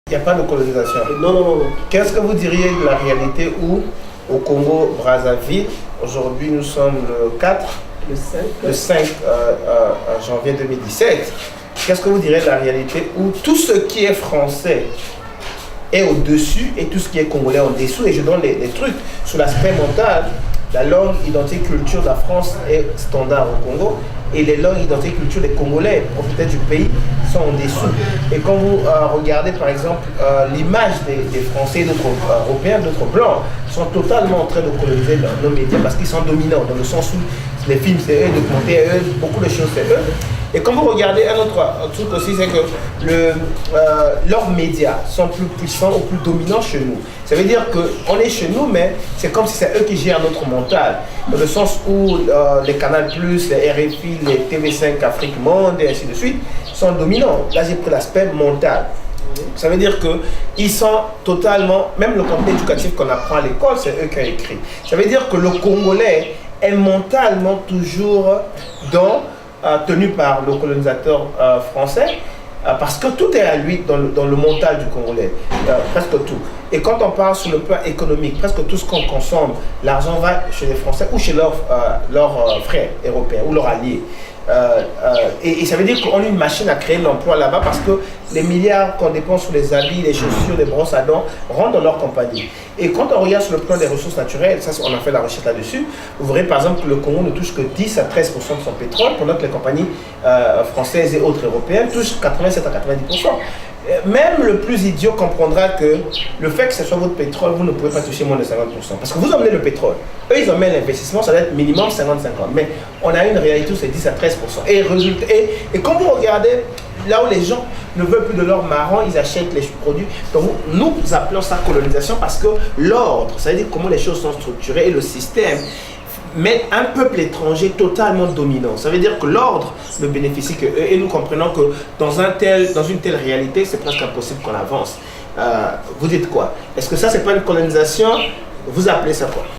Il n'y a pas de colonisation. Non, non, non, non. Qu'est-ce que vous diriez de la réalité où, au Congo-Brazzaville, aujourd'hui nous sommes le 4, le 5 janvier 2017, qu'est-ce que vous diriez de la réalité où tout ce qui est français est au-dessus et tout ce qui est congolais en dessous? Et je donne les trucs sur l'aspect mental. La langue, identité, culture de la France est standard au Congo et les langues, identité, culture des Congolais, propriétaires du pays, sont en dessous. Et quand vous regardez par exemple l'image des Français, d'autres Européens, d'autres Blancs, sont totalement en train de coloniser nos médias parce qu'ils sont dominants, dans le sens où les films c'est eux, les documentaires eux, beaucoup de choses c'est eux. Et quand vous regardez un autre truc aussi, c'est que leurs médias sont plus puissants ou plus dominants chez nous. Ça veut dire qu'on est chez nous, mais c'est comme si c'est eux qui gèrent notre mental. Dans le sens où les Canal+, les RFI, les TV5 Afrique Monde et ainsi de suite sont dominants. Là, j'ai pris l'aspect mental. Ça veut dire qu'ils sont totalement, même le contenu éducatif qu'on apprend à l'école, c'est eux qui ont écrit. Ça veut dire que le Congolais est mentalement toujours tenu par le colonisateur français, parce que tout est à lui dans le mental du Congolais, presque tout. Et quand on parle sur le plan économique, presque tout ce qu'on consomme, l'argent va chez les Français ou chez leurs frères européens ou leurs alliés. Et ça veut dire qu'on a une machine à créer l'emploi là-bas parce que les milliards qu'on dépense sur les habits, les chaussures, les brosses à dents rentrent dans leur compagnie. Et quand on regarde sur le plan des ressources naturelles, ça on a fait la recherche là-dessus, vous verrez par exemple que le Congo ne touche que 10 à 13% de son pétrole, pendant que les compagnies françaises et autres européennes touchent 87 à 90%. Même le plus idiot comprendra que le fait que ce soit votre pétrole, vous ne pouvez pas toucher moins de 50%. Parce que vous emmenez le pétrole. Eux, ils emmènent l'investissement, ça doit être minimum 50-50. Mais on a une réalité où c'est 10 à 13%. Et quand vous regardez, là où les gens ne veulent plus de l'or marron, ils achètent les produits. Donc nous appelons ça colonisation parce que l'ordre, ça veut dire comment les choses sont structurées et le système met un peuple étranger totalement dominant. Ça veut dire que l'ordre ne bénéficie que eux et nous comprenons que dans une telle réalité, c'est presque impossible qu'on avance. Vous dites quoi? Est-ce que ça, c'est pas une colonisation? Vous appelez ça quoi?